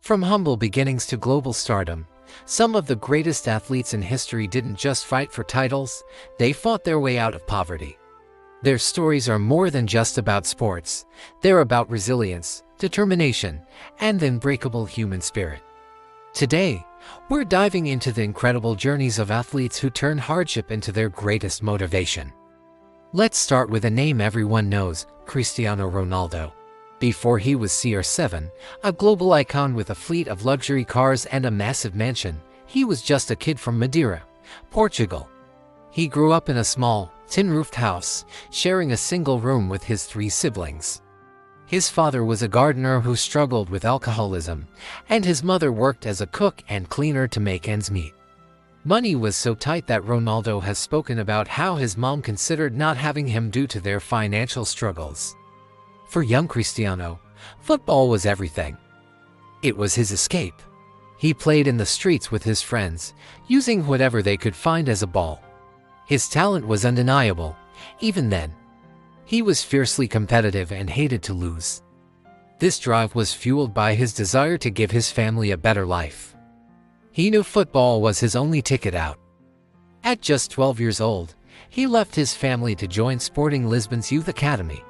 From humble beginnings to global stardom, some of the greatest athletes in history didn't just fight for titles, they fought their way out of poverty. Their stories are more than just about sports. They're about resilience, determination, and the unbreakable human spirit. Today, we're diving into the incredible journeys of athletes who turn hardship into their greatest motivation. Let's start with a name everyone knows, Cristiano Ronaldo. Before he was CR7, a global icon with a fleet of luxury cars and a massive mansion, he was just a kid from Madeira, Portugal. He grew up in a small, tin-roofed house, sharing a single room with his 3 siblings. His father was a gardener who struggled with alcoholism, and his mother worked as a cook and cleaner to make ends meet. Money was so tight that Ronaldo has spoken about how his mom considered not having him due to their financial struggles. For young Cristiano, football was everything. It was his escape. He played in the streets with his friends, using whatever they could find as a ball. His talent was undeniable, even then. He was fiercely competitive and hated to lose. This drive was fueled by his desire to give his family a better life. He knew football was his only ticket out. At just 12 years old, he left his family to join Sporting Lisbon's youth academy.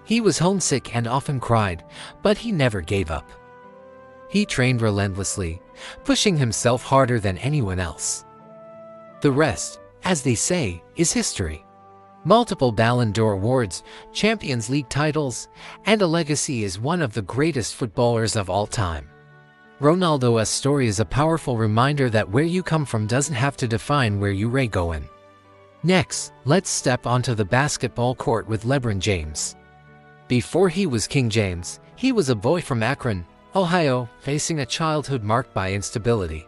He was homesick and often cried, but he never gave up. He trained relentlessly, pushing himself harder than anyone else. The rest, as they say, is history. Multiple Ballon d'Or awards, Champions League titles, and a legacy as one of the greatest footballers of all time. Ronaldo's story is a powerful reminder that where you come from doesn't have to define where you're going. Next, let's step onto the basketball court with LeBron James. Before he was King James, he was a boy from Akron, Ohio, facing a childhood marked by instability.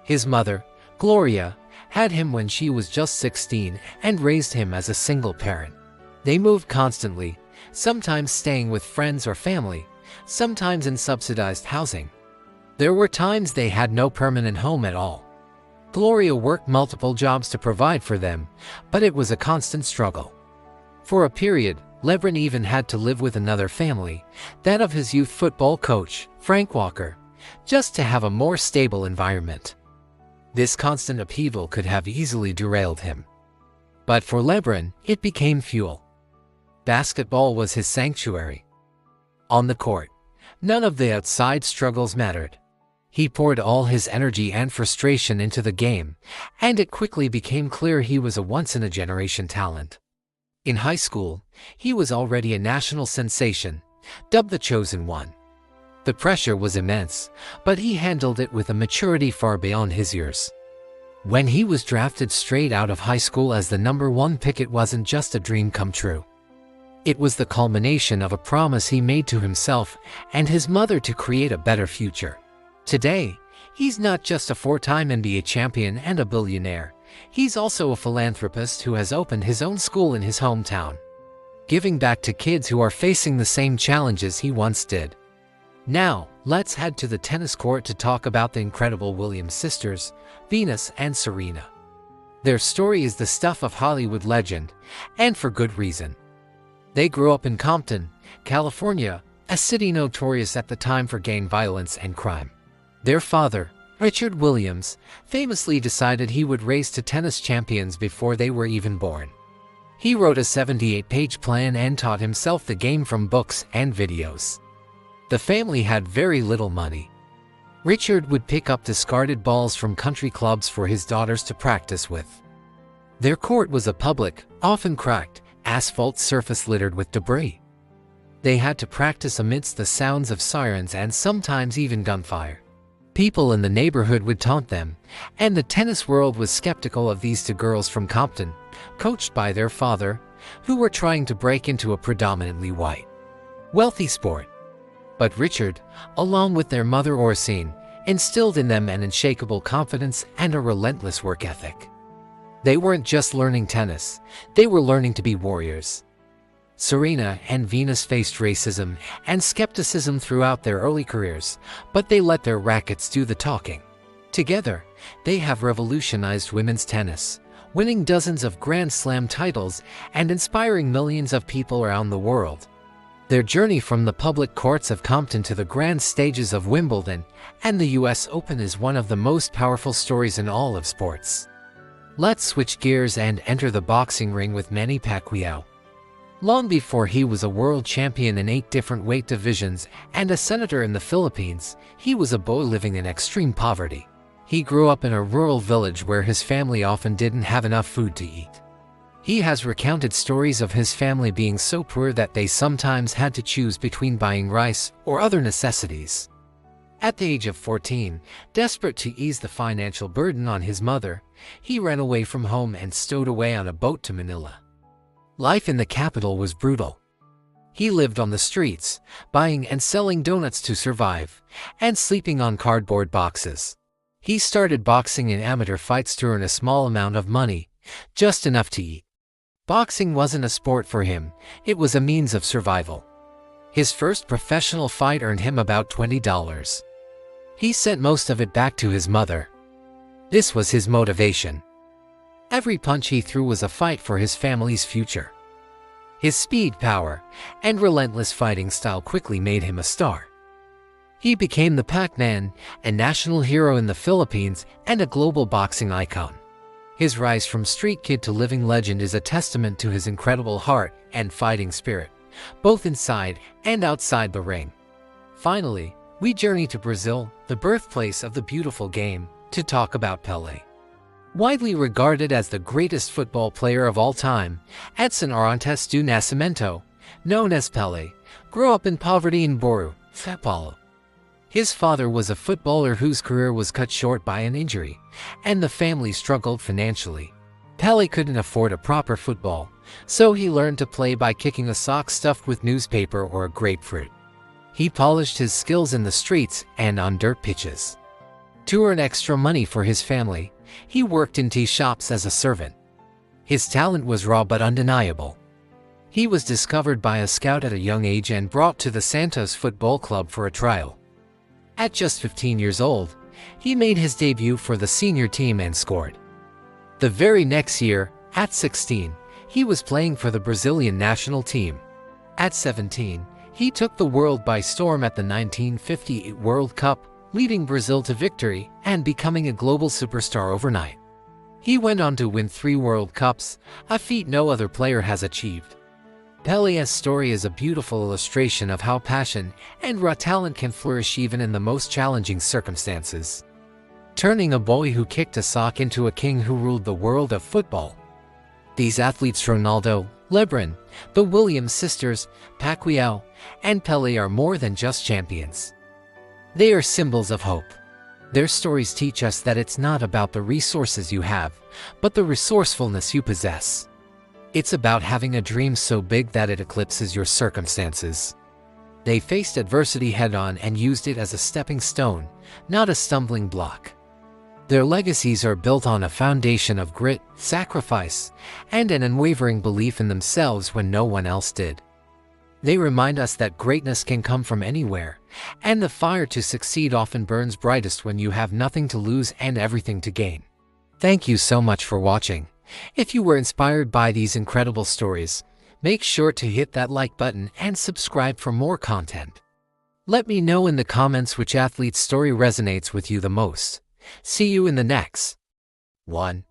His mother, Gloria, had him when she was just 16 and raised him as a single parent. They moved constantly, sometimes staying with friends or family, sometimes in subsidized housing. There were times they had no permanent home at all. Gloria worked multiple jobs to provide for them, but it was a constant struggle. For a period, LeBron even had to live with another family, that of his youth football coach, Frank Walker, just to have a more stable environment. This constant upheaval could have easily derailed him. But for LeBron, it became fuel. Basketball was his sanctuary. On the court, none of the outside struggles mattered. He poured all his energy and frustration into the game, and it quickly became clear he was a once-in-a-generation talent. In high school, he was already a national sensation, dubbed the Chosen One. The pressure was immense, but he handled it with a maturity far beyond his years. When he was drafted straight out of high school as the #1 pick, it wasn't just a dream come true. It was the culmination of a promise he made to himself and his mother to create a better future. Today, he's not just a 4-time NBA champion and a billionaire. He's also a philanthropist who has opened his own school in his hometown, giving back to kids who are facing the same challenges he once did. Now, let's head to the tennis court to talk about the incredible Williams sisters, Venus and Serena. Their story is the stuff of Hollywood legend, and for good reason. They grew up in Compton, California, a city notorious at the time for gang violence and crime. Their father, Richard Williams, famously decided he would raise to tennis champions before they were even born. He wrote a 78-page plan and taught himself the game from books and videos. The family had very little money. Richard would pick up discarded balls from country clubs for his daughters to practice with. Their court was a public, often cracked, asphalt surface littered with debris. They had to practice amidst the sounds of sirens and sometimes even gunfire. People in the neighborhood would taunt them, and the tennis world was skeptical of these 2 girls from Compton, coached by their father, who were trying to break into a predominantly white, wealthy sport. But Richard, along with their mother Orsine, instilled in them an unshakable confidence and a relentless work ethic. They weren't just learning tennis, they were learning to be warriors. Serena and Venus faced racism and skepticism throughout their early careers, but they let their rackets do the talking. Together, they have revolutionized women's tennis, winning dozens of Grand Slam titles and inspiring millions of people around the world. Their journey from the public courts of Compton to the grand stages of Wimbledon and the US Open is one of the most powerful stories in all of sports. Let's switch gears and enter the boxing ring with Manny Pacquiao. Long before he was a world champion in 8 different weight divisions and a senator in the Philippines, he was a boy living in extreme poverty. He grew up in a rural village where his family often didn't have enough food to eat. He has recounted stories of his family being so poor that they sometimes had to choose between buying rice or other necessities. At the age of 14, desperate to ease the financial burden on his mother, he ran away from home and stowed away on a boat to Manila. Life in the capital was brutal. He lived on the streets, buying and selling donuts to survive, and sleeping on cardboard boxes. He started boxing in amateur fights to earn a small amount of money, just enough to eat. Boxing wasn't a sport for him, it was a means of survival. His first professional fight earned him about $20. He sent most of it back to his mother. This was his motivation. Every punch he threw was a fight for his family's future. His speed, power, and relentless fighting style quickly made him a star. He became the Pac-Man, a national hero in the Philippines and a global boxing icon. His rise from street kid to living legend is a testament to his incredible heart and fighting spirit, both inside and outside the ring. Finally, we journey to Brazil, the birthplace of the beautiful game, to talk about Pelé. Widely regarded as the greatest football player of all time, Edson Arantes do Nascimento, known as Pelé, grew up in poverty in Bauru, São Paulo. His father was a footballer whose career was cut short by an injury, and the family struggled financially. Pelé couldn't afford a proper football, so he learned to play by kicking a sock stuffed with newspaper or a grapefruit. He polished his skills in the streets and on dirt pitches. To earn extra money for his family, he worked in tea shops as a servant. His talent was raw but undeniable. He was discovered by a scout at a young age and brought to the Santos Football Club for a trial. At just 15 years old, he made his debut for the senior team and scored. The very next year, at 16, he was playing for the Brazilian national team. At 17, he took the world by storm at the 1958 World Cup, leading Brazil to victory and becoming a global superstar overnight. He went on to win 3 World Cups, a feat no other player has achieved. Pelé's story is a beautiful illustration of how passion and raw talent can flourish even in the most challenging circumstances, turning a boy who kicked a sock into a king who ruled the world of football. These athletes, Ronaldo, LeBron, the Williams sisters, Pacquiao, and Pelé, are more than just champions. They are symbols of hope. Their stories teach us that it's not about the resources you have, but the resourcefulness you possess. It's about having a dream so big that it eclipses your circumstances. They faced adversity head-on and used it as a stepping stone, not a stumbling block. Their legacies are built on a foundation of grit, sacrifice, and an unwavering belief in themselves when no one else did. They remind us that greatness can come from anywhere, and the fire to succeed often burns brightest when you have nothing to lose and everything to gain. Thank you so much for watching. If you were inspired by these incredible stories, make sure to hit that like button and subscribe for more content. Let me know in the comments which athlete's story resonates with you the most. See you in the next one.